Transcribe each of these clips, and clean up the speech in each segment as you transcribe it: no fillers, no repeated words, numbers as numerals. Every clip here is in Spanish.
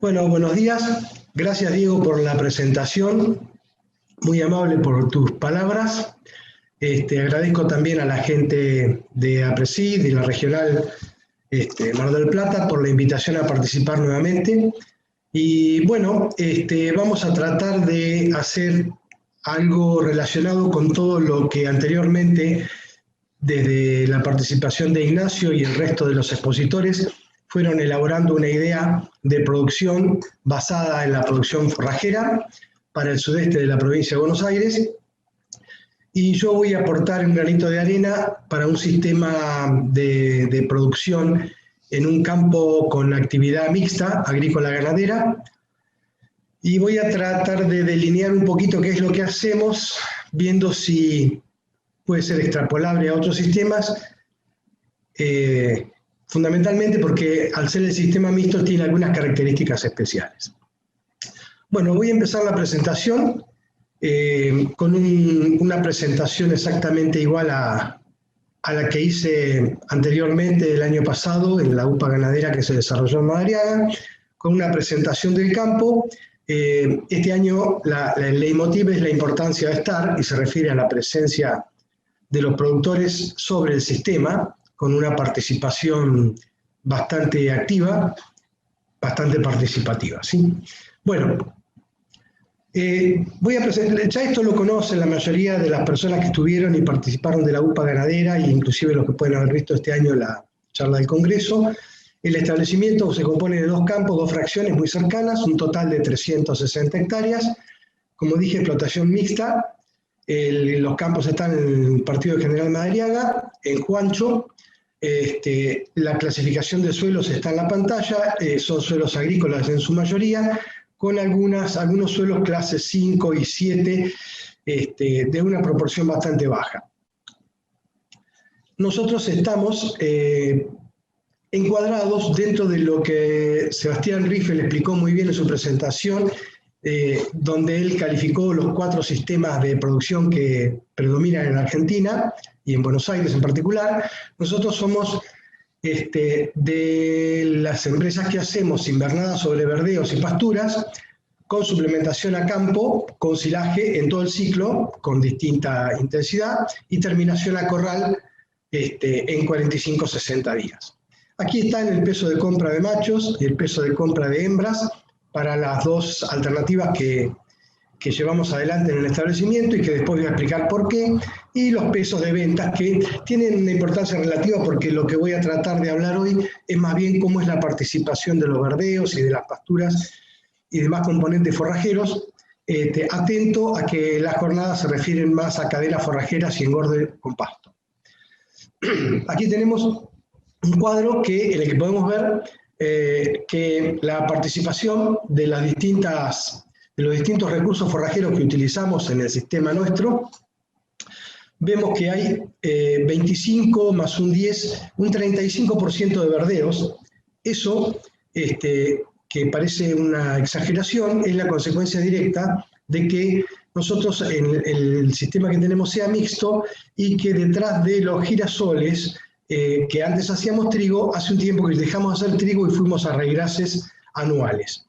Bueno, buenos días. Gracias, Diego, por la presentación. Muy amable por tus palabras. Agradezco también a la gente de APRESID, de la regional Mar del Plata, por la invitación a participar nuevamente. Y bueno, vamos a tratar de hacer algo relacionado con todo lo que anteriormente, desde la participación de Ignacio y el resto de los expositores, fueron elaborando una idea de producción basada en la producción forrajera para el sudeste de la provincia de Buenos Aires. Y yo voy a aportar un granito de arena para un sistema de producción en un campo con actividad mixta, agrícola-ganadera. Y voy a tratar de delinear un poquito qué es lo que hacemos, viendo si puede ser extrapolable a otros sistemas, fundamentalmente porque al ser el sistema mixto tiene algunas características especiales. Bueno, voy a empezar la presentación con una presentación exactamente igual a la que hice anteriormente el año pasado en la UPA ganadera que se desarrolló en Madariaga, con una presentación del campo. Este año el leitmotiv es la importancia de estar y se refiere a la presencia de los productores sobre el sistema, con una participación bastante activa, bastante participativa, ¿sí? Bueno, voy a presentar, ya esto lo conocen la mayoría de las personas que estuvieron y participaron de la UPA ganadera, e inclusive los que pueden haber visto este año la charla del Congreso. El establecimiento se compone de dos campos, dos fracciones muy cercanas, un total de 360 hectáreas. Como dije, explotación mixta. Los campos están en el partido de General Madariaga, en Juancho. La clasificación de suelos está en la pantalla, son suelos agrícolas en su mayoría, con algunos suelos clases 5 y 7, de una proporción bastante baja. Nosotros estamos encuadrados dentro de lo que Sebastián Riffel explicó muy bien en su presentación, donde él calificó los 4 sistemas de producción que predominan en Argentina y en Buenos Aires en particular. Nosotros somos de las empresas que hacemos invernadas sobre verdeos y pasturas, con suplementación a campo, con silaje en todo el ciclo, con distinta intensidad, y terminación a corral en 45-60 días. Aquí están el peso de compra de machos y el peso de compra de hembras para las dos alternativas que llevamos adelante en el establecimiento y que después voy a explicar por qué, y los pesos de ventas que tienen una importancia relativa porque lo que voy a tratar de hablar hoy es más bien cómo es la participación de los verdeos y de las pasturas y demás componentes forrajeros, atento a que las jornadas se refieren más a cadenas forrajeras y engorde con pasto. Aquí tenemos un cuadro en el que podemos ver que la participación de los distintos recursos forrajeros que utilizamos en el sistema nuestro, vemos que hay 25 más un 10, un 35% de verdeos. Eso, que parece una exageración, es la consecuencia directa de que nosotros el sistema que tenemos sea mixto y que detrás de los girasoles, que antes hacíamos trigo, hace un tiempo que dejamos de hacer trigo y fuimos a regrases anuales.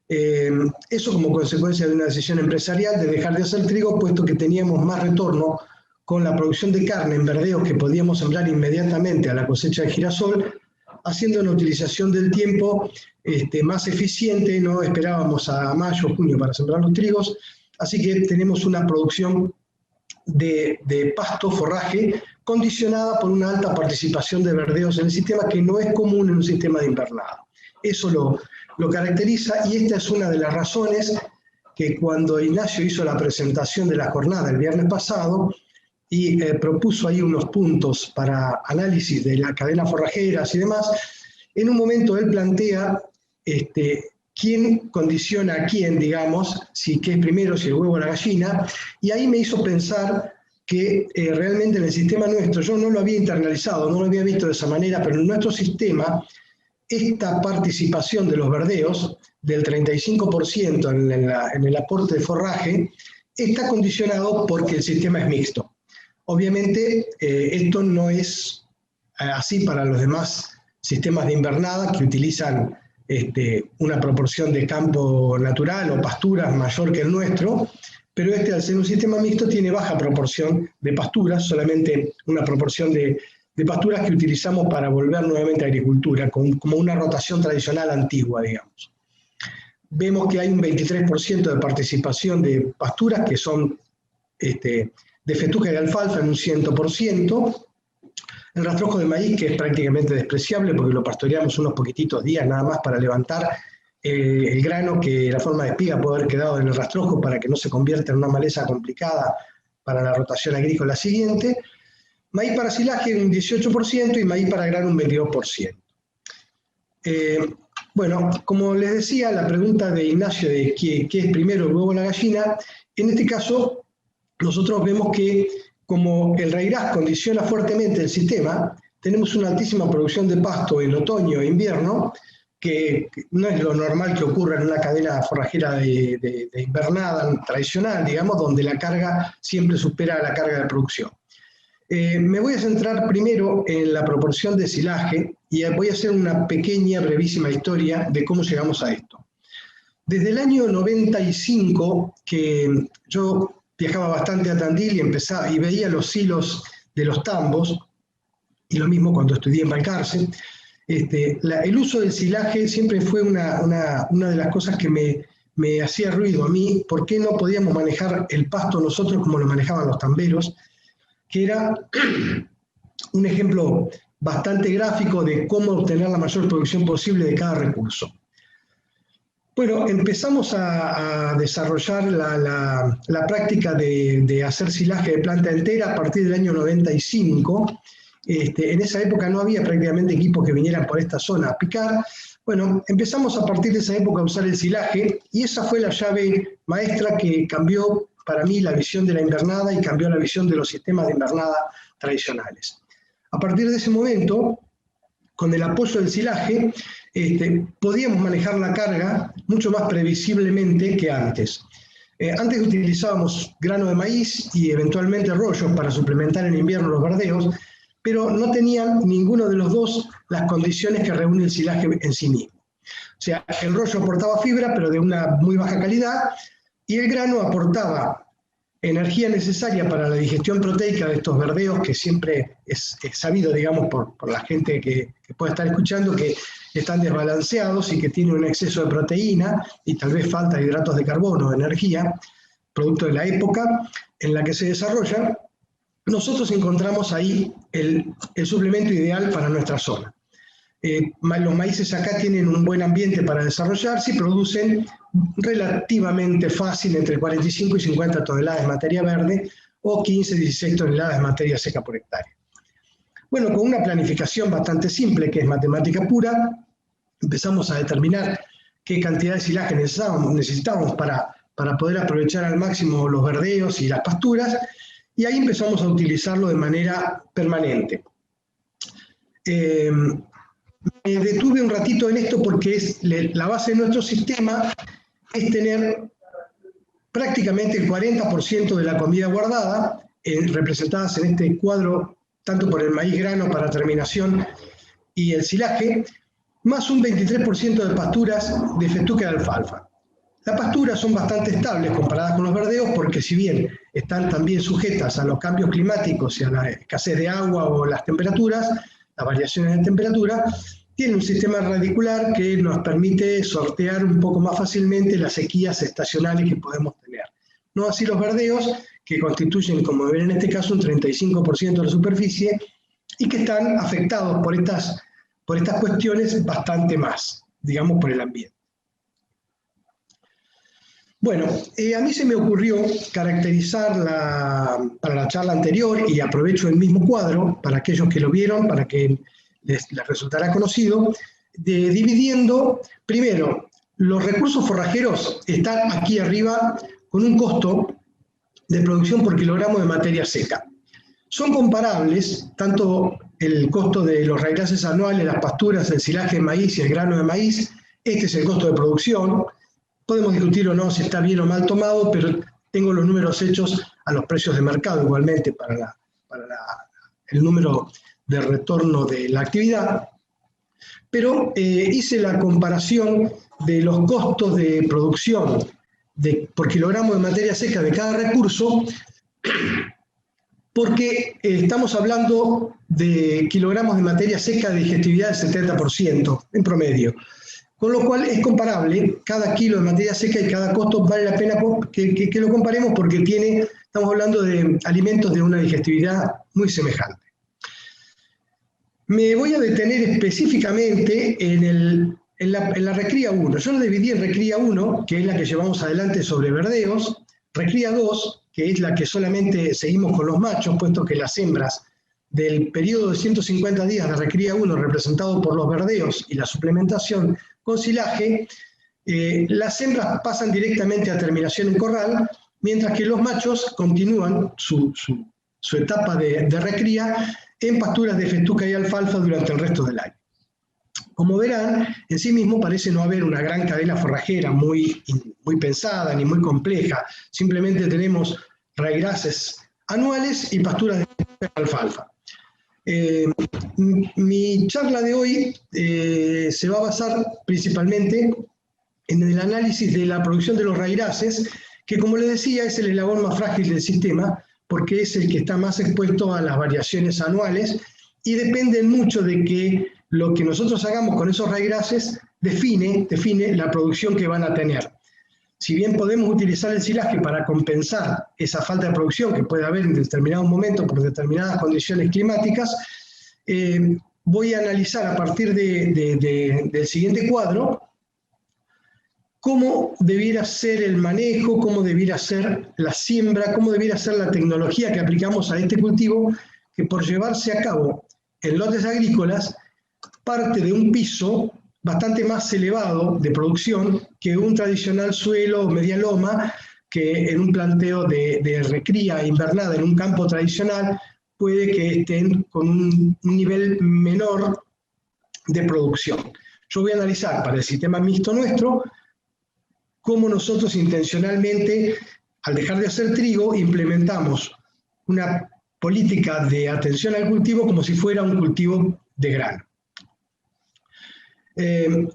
Eso como consecuencia de una decisión empresarial de dejar de hacer trigo, puesto que teníamos más retorno con la producción de carne en verdeos que podíamos sembrar inmediatamente a la cosecha de girasol, haciendo una utilización del tiempo más eficiente. No esperábamos a mayo o junio para sembrar los trigos, así que tenemos una producción de pasto, forraje, condicionada por una alta participación de verdeos en el sistema, que no es común en un sistema de invernada. Eso lo caracteriza, y esta es una de las razones que cuando Ignacio hizo la presentación de la jornada el viernes pasado y propuso ahí unos puntos para análisis de las cadenas forrajeras y demás, en un momento él plantea quién condiciona a quién, digamos, qué es primero, si el huevo o la gallina, y ahí me hizo pensar que realmente en el sistema nuestro, yo no lo había internalizado, no lo había visto de esa manera, pero en nuestro sistema, esta participación de los verdeos, del 35% en el aporte de forraje, está condicionado porque el sistema es mixto. Obviamente, esto no es así para los demás sistemas de invernada que utilizan una proporción de campo natural o pasturas mayor que el nuestro, pero al ser un sistema mixto tiene baja proporción de pasturas, solamente una proporción de pasturas que utilizamos para volver nuevamente a agricultura, como una rotación tradicional antigua, digamos. Vemos que hay un 23% de participación de pasturas que son de fetuca y de alfalfa en un 100%, el rastrojo de maíz, que es prácticamente despreciable porque lo pastoreamos unos poquititos días nada más para levantar el grano, que la forma de espiga puede haber quedado en el rastrojo para que no se convierta en una maleza complicada para la rotación agrícola siguiente. Maíz para silaje un 18% y maíz para grano un 22%. Bueno, como les decía, la pregunta de Ignacio de qué es primero el huevo o la gallina, en este caso nosotros vemos que como el raíraz condiciona fuertemente el sistema, tenemos una altísima producción de pasto en otoño e invierno, que no es lo normal que ocurra en una cadena forrajera de invernada tradicional, digamos, donde la carga siempre supera la carga de producción. Me voy a centrar primero en la proporción de silaje y voy a hacer una pequeña, brevísima historia de cómo llegamos a esto. Desde el año 95, que yo viajaba bastante a Tandil y veía los silos de los tambos, y lo mismo cuando estudié en Balcarce, el uso del silaje siempre fue una de las cosas que me hacía ruido a mí. ¿Por qué no podíamos manejar el pasto nosotros como lo manejaban los tamberos? Que era un ejemplo bastante gráfico de cómo obtener la mayor producción posible de cada recurso. Bueno, empezamos a desarrollar la práctica de hacer silaje de planta entera a partir del año 95. En esa época no había prácticamente equipos que vinieran por esta zona a picar. Bueno, empezamos a partir de esa época a usar el silaje y esa fue la llave maestra que cambió para mí la visión de la invernada y cambió la visión de los sistemas de invernada tradicionales. A partir de ese momento, con el apoyo del silaje, podíamos manejar la carga mucho más previsiblemente que antes. Antes utilizábamos grano de maíz y eventualmente rollos para suplementar en invierno los verdeos, pero no tenían ninguno de los dos las condiciones que reúne el silaje en sí mismo. O sea, el rollo aportaba fibra, pero de una muy baja calidad, y el grano aportaba energía necesaria para la digestión proteica de estos verdeos, que siempre es sabido, digamos, por la gente que puede estar escuchando, que están desbalanceados y que tienen un exceso de proteína y tal vez falta de hidratos de carbono, de energía, producto de la época en la que se desarrollan. Nosotros encontramos ahí el suplemento ideal para nuestra zona. Los maíces acá tienen un buen ambiente para desarrollarse y producen relativamente fácil entre 45 y 50 toneladas de materia verde o 15, 16 toneladas de materia seca por hectárea. Bueno, con una planificación bastante simple, que es matemática pura, empezamos a determinar qué cantidad de silaje necesitábamos para poder aprovechar al máximo los verdeos y las pasturas, y ahí empezamos a utilizarlo de manera permanente. Me detuve un ratito en esto porque la base de nuestro sistema es tener prácticamente el 40% de la comida guardada, representadas en este cuadro tanto por el maíz grano para terminación y el silaje, más un 23% de pasturas de fetuca y de alfalfa. Las pasturas son bastante estables comparadas con los verdeos porque si bien están también sujetas a los cambios climáticos y a la escasez de agua o las temperaturas, las variaciones de temperatura, tiene un sistema radicular que nos permite sortear un poco más fácilmente las sequías estacionales que podemos tener. No así los verdeos, que constituyen, como ven en este caso, un 35% de la superficie y que están afectados por estas cuestiones bastante más, digamos, por el ambiente. Bueno, a mí se me ocurrió caracterizar para la charla anterior, y aprovecho el mismo cuadro para aquellos que lo vieron, para que les resultará conocido, dividiendo, primero, los recursos forrajeros están aquí arriba con un costo de producción por kilogramo de materia seca. Son comparables, tanto el costo de los raíces anuales, las pasturas, el silaje de maíz y el grano de maíz, este es el costo de producción. Podemos discutir o no si está bien o mal tomado, pero tengo los números hechos a los precios de mercado igualmente para el número de retorno de la actividad. pero hice la comparación de los costos de producción por kilogramo de materia seca de cada recurso, porque estamos hablando de kilogramos de materia seca de digestividad del 70% en promedio. Con lo cual es comparable, cada kilo de materia seca y cada costo vale la pena que lo comparemos porque estamos hablando de alimentos de una digestividad muy semejante. Me voy a detener específicamente en la recría 1. Yo lo dividí en recría 1, que es la que llevamos adelante sobre verdeos, recría 2, que es la que solamente seguimos con los machos, puesto que las hembras del periodo de 150 días de recría 1, representado por los verdeos y la suplementación con silaje, las hembras pasan directamente a terminación en corral, mientras que los machos continúan su etapa de recría en pasturas de festuca y alfalfa durante el resto del año. Como verán, en sí mismo parece no haber una gran cadena forrajera muy pensada ni muy compleja. Simplemente tenemos raigrases anuales y pasturas de festuca y alfalfa. Mi charla de hoy se va a basar principalmente en el análisis de la producción de los rairaces, que como les decía es el eslabón más frágil del sistema, porque es el que está más expuesto a las variaciones anuales y depende mucho de que lo que nosotros hagamos con esos raígrases define la producción que van a tener. Si bien podemos utilizar el silaje para compensar esa falta de producción que puede haber en determinados momentos por determinadas condiciones climáticas, voy a analizar a partir del siguiente cuadro cómo debiera ser el manejo, cómo debiera ser la siembra, cómo debiera ser la tecnología que aplicamos a este cultivo, que por llevarse a cabo en lotes agrícolas parte de un piso bastante más elevado de producción que un tradicional suelo o media loma, que en un planteo de recría invernada en un campo tradicional puede que estén con un nivel menor de producción. Yo voy a analizar para el sistema mixto nuestro cómo nosotros intencionalmente, al dejar de hacer trigo, implementamos una política de atención al cultivo como si fuera un cultivo de grano.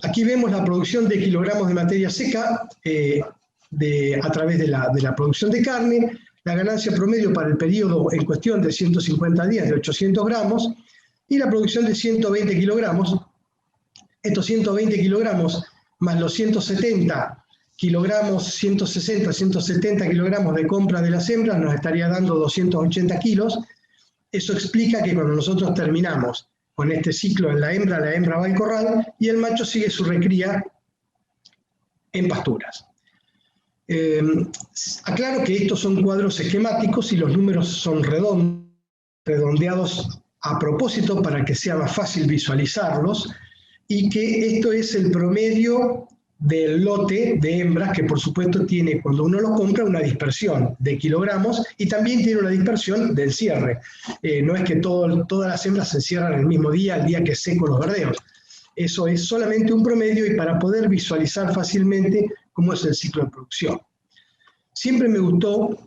Aquí vemos la producción de kilogramos de materia seca a través de la producción de carne, la ganancia promedio para el periodo en cuestión de 150 días de 800 gramos y la producción de 120 kilogramos. Estos 120 kilogramos más los 170 kilogramos, 160, 170 kilogramos de compra de las hembras nos estaría dando 280 kilos. Eso explica que cuando nosotros terminamos con este ciclo en la hembra va al corral y el macho sigue su recría en pasturas. Aclaro que estos son cuadros esquemáticos y los números son redondeados a propósito para que sea más fácil visualizarlos y que esto es el promedio del lote de hembras que por supuesto tiene cuando uno lo compra una dispersión de kilogramos y también tiene una dispersión del cierre. No es que todas las hembras se encierran el mismo día, el día que seco los verdeos. Eso es solamente un promedio y para poder visualizar fácilmente cómo es el ciclo de producción. Siempre me gustó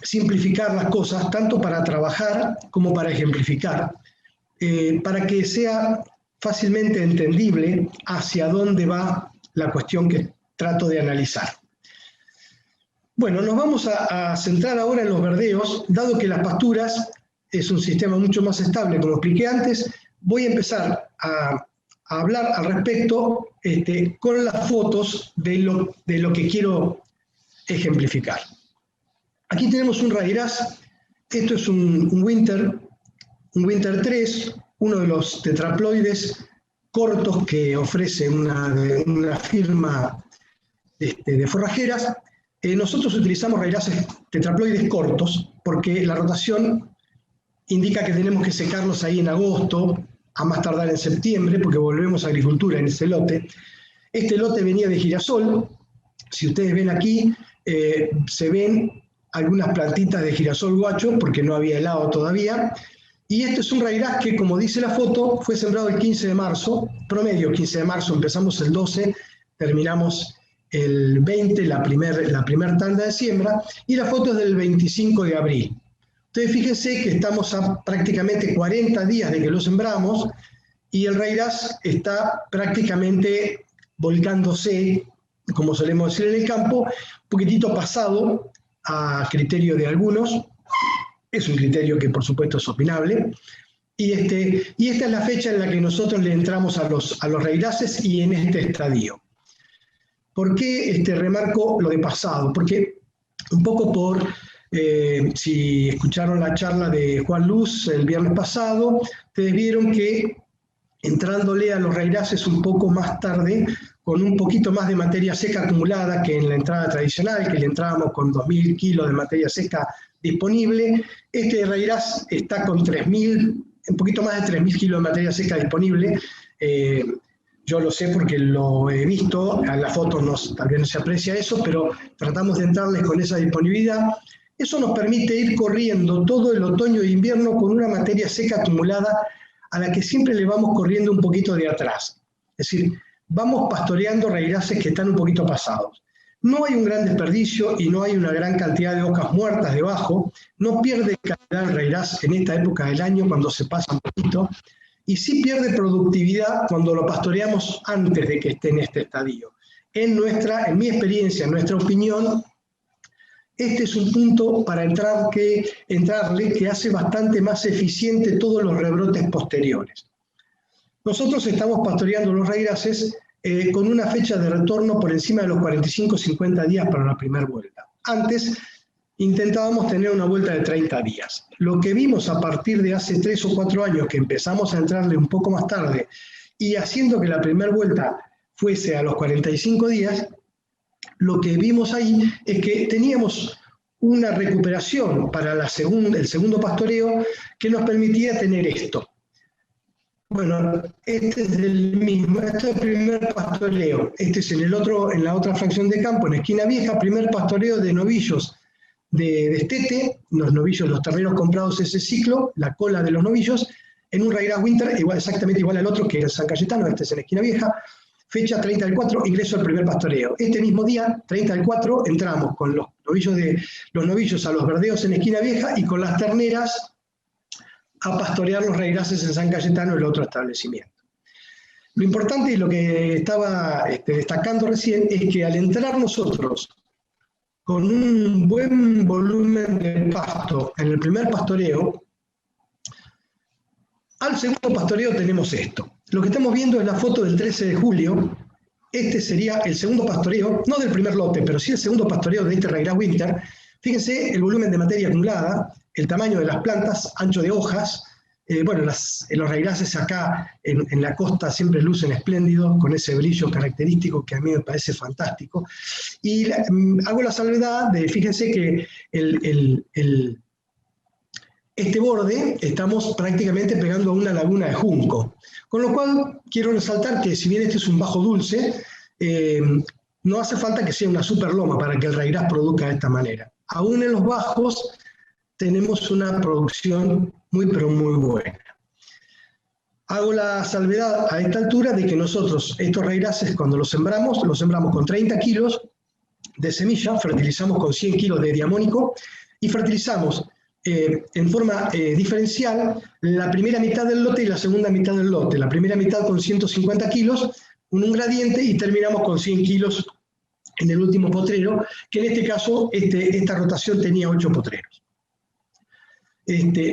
simplificar las cosas tanto para trabajar como para ejemplificar, para que sea fácilmente entendible hacia dónde va la cuestión que trato de analizar. Bueno, nos vamos a centrar ahora en los verdeos, dado que las pasturas es un sistema mucho más estable, como expliqué antes, voy a empezar a hablar al respecto con las fotos de lo que quiero ejemplificar. Aquí tenemos un rairaz, esto es un Winter 3, uno de los tetraploides cortos que ofrece una firma de forrajeras. Nosotros utilizamos rairaces tetraploides cortos porque la rotación indica que tenemos que secarlos ahí en agosto, a más tardar en septiembre, porque volvemos a agricultura en ese lote. Este lote venía de girasol. Si ustedes ven aquí, se ven algunas plantitas de girasol guacho porque no había helado todavía. Y este es un rairaz que, como dice la foto, fue sembrado el 15 de marzo, promedio 15 de marzo, empezamos el 12, terminamos el 20, la primer tanda de siembra, y la foto es del 25 de abril. Ustedes fíjense que estamos a prácticamente 40 días de que lo sembramos, y el rairaz está prácticamente volcándose, como solemos decir en el campo, un poquitito pasado a criterio de algunos. Es un criterio que por supuesto es opinable. Y esta es la fecha en la que nosotros le entramos a los rairaces y en este estadio. ¿Por qué remarco lo de pasado? Porque un poco por, si escucharon la charla de Juan Luz el viernes pasado, ustedes vieron que entrándole a los rairaces un poco más tarde, con un poquito más de materia seca acumulada que en la entrada tradicional, que le entrábamos con 2.000 kilos de materia seca disponible, este rairaz está con 3.000, un poquito más de 3.000 kilos de materia seca disponible. Yo lo sé porque lo he visto, en la foto tal vez no se aprecia eso, pero tratamos de entrarles con esa disponibilidad. Eso nos permite ir corriendo todo el otoño e invierno con una materia seca acumulada a la que siempre le vamos corriendo un poquito de atrás. Es decir, vamos pastoreando rairaces que están un poquito pasados. No hay un gran desperdicio y no hay una gran cantidad de hojas muertas debajo. No pierde calidad el rairaz en esta época del año cuando se pasa un poquito. Y sí pierde productividad cuando lo pastoreamos antes de que esté en este estadio. En mi experiencia, en nuestra opinión, este es un punto para entrarle que hace bastante más eficiente todos los rebrotes posteriores. Nosotros estamos pastoreando los rairaces con una fecha de retorno por encima de los 45-50 días para la primera vuelta. Antes intentábamos tener una vuelta de 30 días. Lo que vimos a partir de hace 3 o 4 años, que empezamos a entrarle un poco más tarde y haciendo que la primera vuelta fuese a los 45 días, lo que vimos ahí es que teníamos una recuperación para el segundo pastoreo que nos permitía tener esto. Bueno, este es el mismo, este es el primer pastoreo, este es en la otra fracción de campo, en Esquina Vieja, primer pastoreo de novillos de destete, los terneros comprados ese ciclo, la cola de los novillos, en un rairaz winter exactamente igual al otro que es San Cayetano, este es en Esquina Vieja, fecha 30 del 4, ingreso al primer pastoreo. Este mismo día, 30 del 4, entramos con los novillos a los verdeos en Esquina Vieja y con las terneras a pastorear los rairaces en San Cayetano, el otro establecimiento. Lo importante y lo que estaba destacando recién es que al entrar nosotros con un buen volumen de pasto en el primer pastoreo, al segundo pastoreo tenemos esto. Lo que estamos viendo es la foto del 13 de julio. Este sería el segundo pastoreo, no del primer lote, pero sí el segundo pastoreo de este rairaz winter. Fíjense el volumen de materia acumulada, el tamaño de las plantas, ancho de hojas. Los rairaces acá en la costa siempre lucen espléndidos, con ese brillo característico que a mí me parece fantástico. Y hago la salvedad de, fíjense que este borde estamos prácticamente pegando a una laguna de junco. Con lo cual quiero resaltar que si bien este es un bajo dulce, no hace falta que sea una super loma para que el rairaz produzca de esta manera. Aún en los bajos tenemos una producción muy pero muy buena. Hago la salvedad a esta altura de que nosotros estos rairaces cuando los sembramos con 30 kilos de semilla, fertilizamos con 100 kilos de diamónico y fertilizamos en forma diferencial la primera mitad del lote y la segunda mitad del lote. La primera mitad con 150 kilos, un gradiente, y terminamos con 100 kilos en el último potrero, que en este caso esta rotación tenía 8 potreros.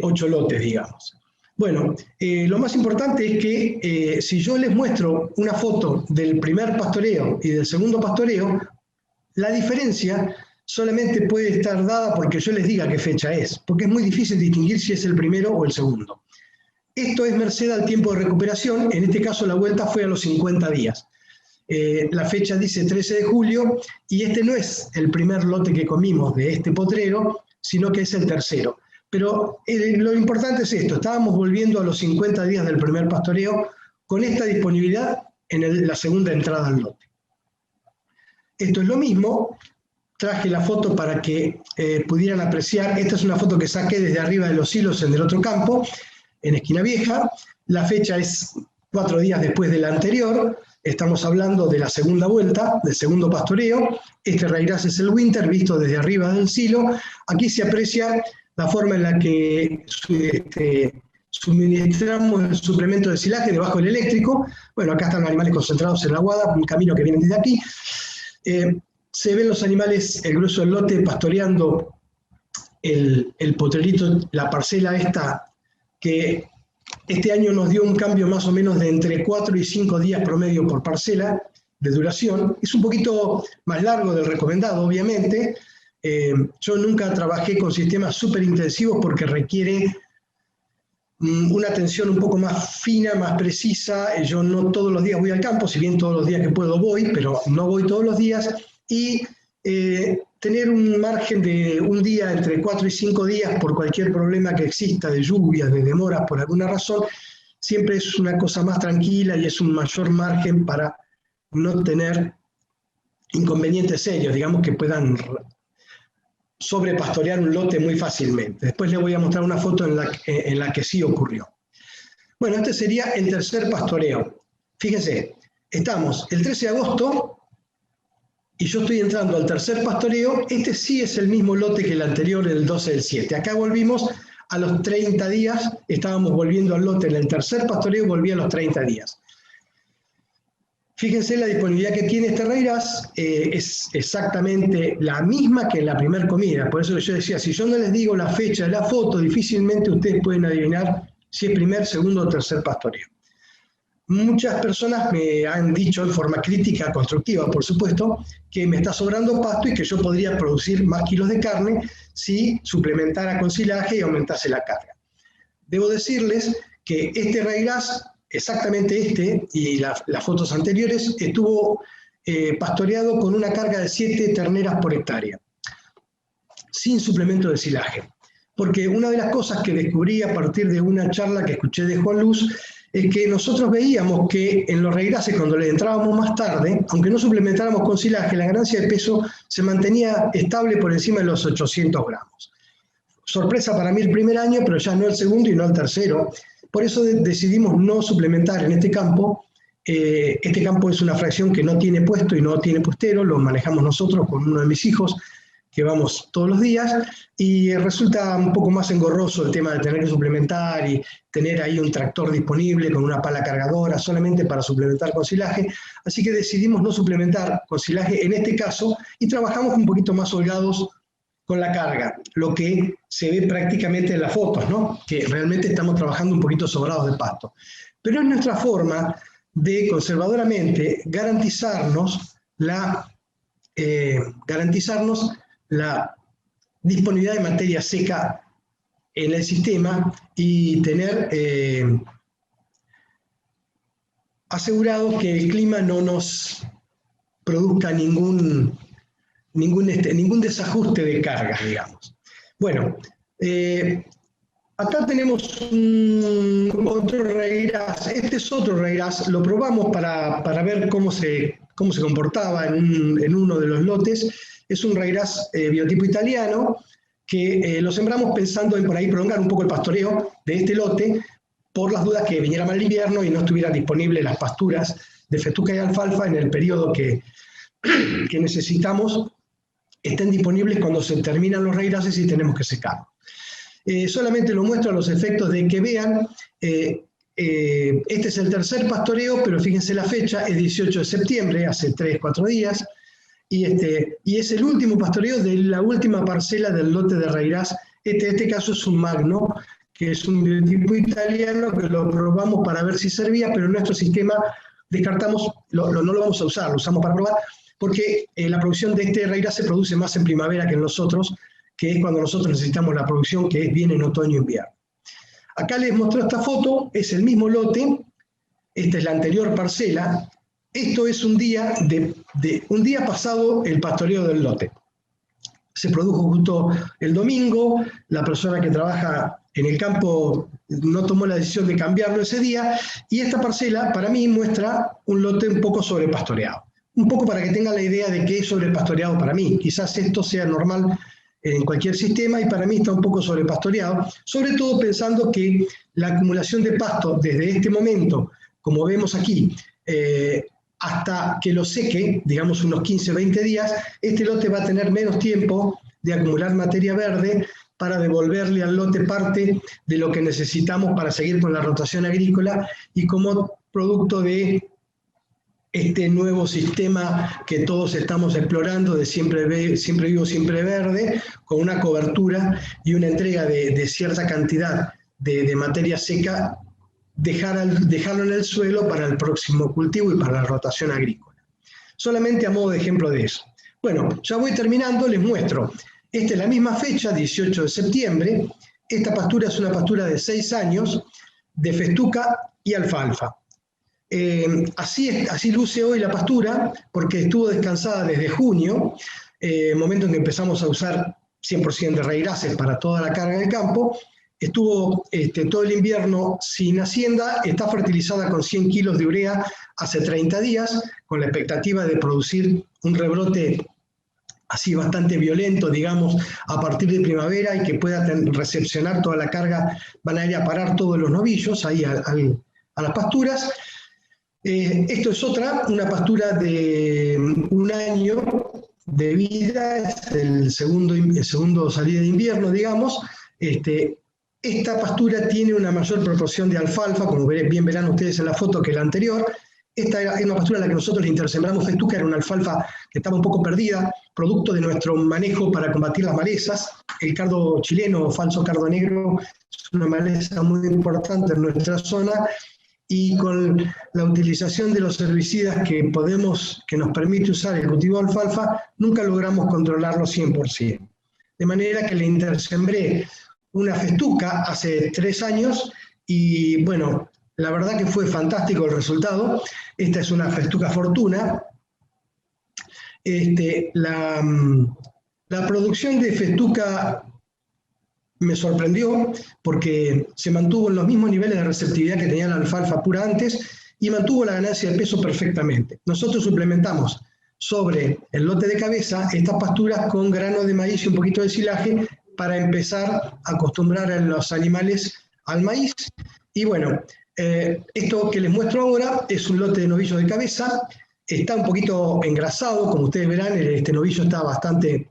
8 lotes, digamos. Bueno, lo más importante es que si yo les muestro una foto del primer pastoreo y del segundo pastoreo, la diferencia solamente puede estar dada porque yo les diga qué fecha es, porque es muy difícil distinguir si es el primero o el segundo. Esto es merced al tiempo de recuperación, en este caso la vuelta fue a los 50 días. La fecha dice 13 de julio y este no es el primer lote que comimos de este potrero, sino que es el tercero. Pero lo importante es esto, estábamos volviendo a los 50 días del primer pastoreo con esta disponibilidad en la segunda entrada al lote. Esto es lo mismo, traje la foto para que pudieran apreciar, esta es una foto que saqué desde arriba de los hilos en el otro campo, en Esquina Vieja, la fecha es 4 días después de la anterior, estamos hablando de la segunda vuelta, del segundo pastoreo, este rairaz es el winter visto desde arriba del silo, aquí se aprecia la forma en la que suministramos el suplemento de silaje debajo del eléctrico. Bueno, acá están los animales concentrados en la guada, un camino que viene desde aquí. Se ven los animales, el grueso del lote, pastoreando el potrerito, la parcela esta, que este año nos dio un cambio más o menos de entre 4 y 5 días promedio por parcela de duración. Es un poquito más largo del recomendado, obviamente. Yo nunca trabajé con sistemas súper intensivos porque requiere una atención un poco más fina, más precisa. Yo no todos los días voy al campo, si bien todos los días que puedo voy, pero no voy todos los días. Y tener un margen de un día, entre 4 y 5 días, por cualquier problema que exista, de lluvias, de demoras, por alguna razón, siempre es una cosa más tranquila y es un mayor margen para no tener inconvenientes serios, digamos, que puedan sobrepastorear un lote muy fácilmente. Después les voy a mostrar una foto en la que sí ocurrió. Bueno, este sería el tercer pastoreo. Fíjense, estamos el 13 de agosto y yo estoy entrando al tercer pastoreo. Este sí es el mismo lote que el anterior, el 12 del 7. Acá volvimos a los 30 días, estábamos volviendo al lote en el tercer pastoreo, volví a los 30 días. Fíjense la disponibilidad que tiene este Reirás, es exactamente la misma que en la primera comida. Por eso yo decía, si yo no les digo la fecha de la foto, difícilmente ustedes pueden adivinar si es primer, segundo o tercer pastoreo. Muchas personas me han dicho en forma crítica, constructiva, por supuesto, que me está sobrando pasto y que yo podría producir más kilos de carne si suplementara con silaje y aumentase la carga. Debo decirles que este Reirás, exactamente este, y las fotos anteriores, estuvo pastoreado con una carga de 7 terneras por hectárea, sin suplemento de silaje. Porque una de las cosas que descubrí a partir de una charla que escuché de Juan Luz, es que nosotros veíamos que en los reiráces, cuando le entrábamos más tarde, aunque no suplementáramos con silaje, la ganancia de peso se mantenía estable por encima de los 800 gramos. Sorpresa para mí el primer año, pero ya no el segundo y no el tercero. Por eso decidimos no suplementar en este campo. Este campo es una fracción que no tiene puesto y no tiene pustero, lo manejamos nosotros con uno de mis hijos, que vamos todos los días, y resulta un poco más engorroso el tema de tener que suplementar y tener ahí un tractor disponible con una pala cargadora solamente para suplementar con silaje. Así que decidimos no suplementar con silaje en este caso y trabajamos un poquito más holgados con la carga, lo que se ve prácticamente en las fotos, ¿no? Que realmente estamos trabajando un poquito sobrados de pasto. Pero es nuestra forma de conservadoramente garantizarnos la disponibilidad de materia seca en el sistema y tener asegurado que el clima no nos produzca ningún desajuste de carga, digamos. Bueno, acá tenemos otro Reirás. Este es otro Reirás, lo probamos para ver cómo se comportaba en uno de los lotes. Es un Reirás biotipo italiano que lo sembramos pensando en por ahí prolongar un poco el pastoreo de este lote por las dudas que viniera mal el invierno y no estuvieran disponibles las pasturas de fetuca y alfalfa en el periodo que necesitamos, estén disponibles cuando se terminan los Reirases y tenemos que secarlos. Solamente lo muestro a los efectos de que vean, este es el tercer pastoreo, pero fíjense la fecha, es 18 de septiembre, hace 3-4 días, y es el último pastoreo de la última parcela del lote de Reirás. Este caso es un magno, que es un biotipo italiano, que lo probamos para ver si servía, pero en nuestro sistema descartamos, no lo vamos a usar, lo usamos para probar, porque la producción de este Reirás se produce más en primavera que en los otros, que es cuando nosotros necesitamos la producción, que es bien en otoño e invierno. Acá les muestro esta foto, es el mismo lote, esta es la anterior parcela. Esto es un día pasado el pastoreo del lote. Se produjo justo el domingo, la persona que trabaja en el campo no tomó la decisión de cambiarlo ese día, y esta parcela para mí muestra un lote un poco sobrepastoreado. Un poco para que tengan la idea de qué es sobrepastoreado para mí. Quizás esto sea normal en cualquier sistema y para mí está un poco sobrepastoreado, sobre todo pensando que la acumulación de pasto desde este momento, como vemos aquí, hasta que lo seque, digamos unos 15-20 días, este lote va a tener menos tiempo de acumular materia verde para devolverle al lote parte de lo que necesitamos para seguir con la rotación agrícola y como producto de este nuevo sistema que todos estamos explorando de siempre vivo, siempre verde, con una cobertura y una entrega de cierta cantidad de materia seca, dejarlo en el suelo para el próximo cultivo y para la rotación agrícola. Solamente a modo de ejemplo de eso. Bueno, ya voy terminando, les muestro. Esta es la misma fecha, 18 de septiembre. Esta pastura es una pastura de 6 años, de festuca y alfalfa. Así luce hoy la pastura, porque estuvo descansada desde junio, momento en que empezamos a usar 100% de raíces para toda la carga del campo. Estuvo todo el invierno sin hacienda, está fertilizada con 100 kilos de urea hace 30 días, con la expectativa de producir un rebrote así bastante violento, digamos, a partir de primavera y que pueda recepcionar toda la carga, van a ir a parar todos los novillos ahí a las pasturas. Esto es una pastura de 1 año de vida, es el segundo salida de invierno, digamos. Esta pastura tiene una mayor proporción de alfalfa, como bien verán ustedes en la foto, que la anterior. Esta es una pastura a la que nosotros le intersembramos festuca, era una alfalfa que estaba un poco perdida, producto de nuestro manejo para combatir las malezas. El cardo chileno o falso cardo negro es una maleza muy importante en nuestra zona, y con la utilización de los herbicidas que nos permite usar el cultivo de alfalfa, nunca logramos controlarlo 100%. De manera que le intersembré una festuca hace 3 años y bueno, la verdad que fue fantástico el resultado. Esta es una festuca Fortuna. La producción de festuca me sorprendió porque se mantuvo en los mismos niveles de receptividad que tenía la alfalfa pura antes y mantuvo la ganancia de peso perfectamente. Nosotros suplementamos sobre el lote de cabeza estas pasturas con grano de maíz y un poquito de silaje para empezar a acostumbrar a los animales al maíz. Y bueno, esto que les muestro ahora es un lote de novillos de cabeza. Está un poquito engrasado, como ustedes verán, este novillo está bastante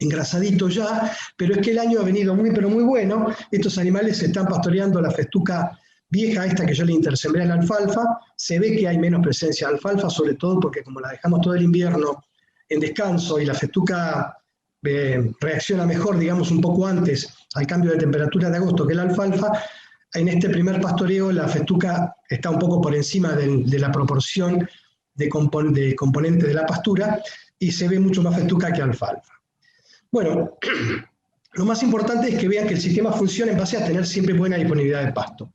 engrasadito ya, pero es que el año ha venido pero muy bueno. Estos animales se están pastoreando la festuca vieja, esta que yo le intersembré a la alfalfa. Se ve que hay menos presencia de alfalfa, sobre todo porque como la dejamos todo el invierno en descanso y la festuca reacciona mejor, digamos, un poco antes al cambio de temperatura de agosto que la alfalfa, en este primer pastoreo la festuca está un poco por encima de la proporción de componente de la pastura y se ve mucho más festuca que alfalfa. Bueno, lo más importante es que vean que el sistema funciona en base a tener siempre buena disponibilidad de pasto.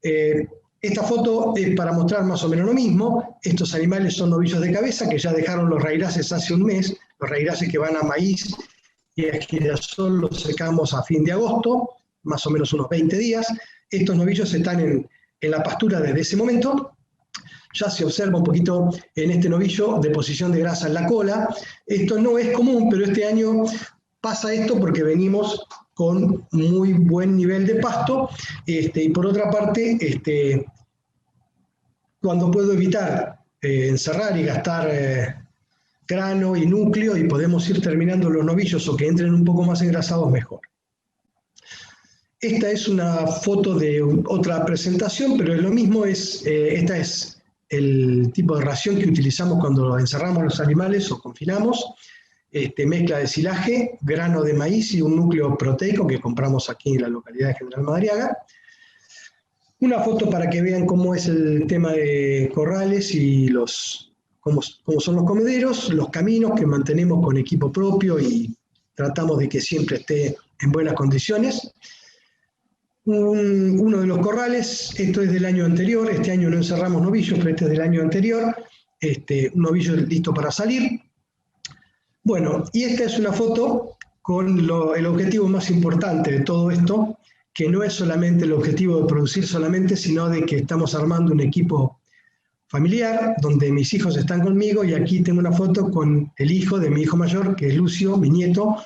Esta foto es para mostrar más o menos lo mismo. Estos animales son novillos de cabeza que ya dejaron los raíces hace un mes. Los raíces que van a maíz y a girasol los secamos a fin de agosto, más o menos unos 20 días. Estos novillos están en la pastura desde ese momento. Ya se observa un poquito en este novillo deposición de grasa en la cola. Esto no es común, pero este año pasa esto porque venimos con muy buen nivel de pasto. Y por otra parte, cuando puedo evitar encerrar y gastar grano y núcleo y podemos ir terminando los novillos o que entren un poco más engrasados, mejor. Esta es una foto de otra presentación, pero es lo mismo, esta es el tipo de ración que utilizamos cuando encerramos los animales o confinamos. Mezcla de silaje, grano de maíz y un núcleo proteico que compramos aquí en la localidad de General Madariaga. Una foto para que vean cómo es el tema de corrales y cómo son los comederos, los caminos que mantenemos con equipo propio y tratamos de que siempre esté en buenas condiciones. Uno de los corrales, esto es del año anterior, este año no encerramos novillos, pero este es del año anterior, un novillo listo para salir. Bueno, y esta es una foto con el objetivo más importante de todo esto, que no es solamente el objetivo de producir solamente, sino de que estamos armando un equipo familiar, donde mis hijos están conmigo, y aquí tengo una foto con el hijo de mi hijo mayor, que es Lucio, mi nieto,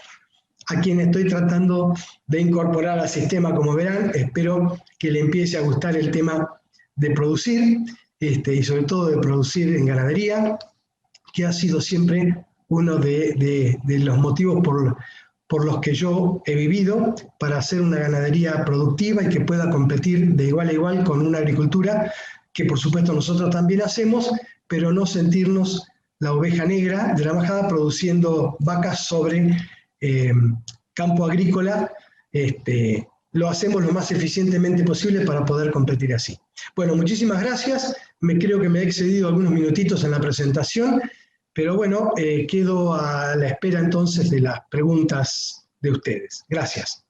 a quien estoy tratando de incorporar al sistema, como verán. Espero que le empiece a gustar el tema de producir, y sobre todo de producir en ganadería, que ha sido siempre uno de los motivos por los que yo he vivido para hacer una ganadería productiva y que pueda competir de igual a igual con una agricultura que por supuesto nosotros también hacemos, pero no sentirnos la oveja negra de la majada produciendo vacas sobre campo agrícola. Lo hacemos lo más eficientemente posible para poder competir así. Bueno, muchísimas gracias. Creo que me he excedido algunos minutitos en la presentación, pero bueno, quedo a la espera entonces de las preguntas de ustedes. Gracias.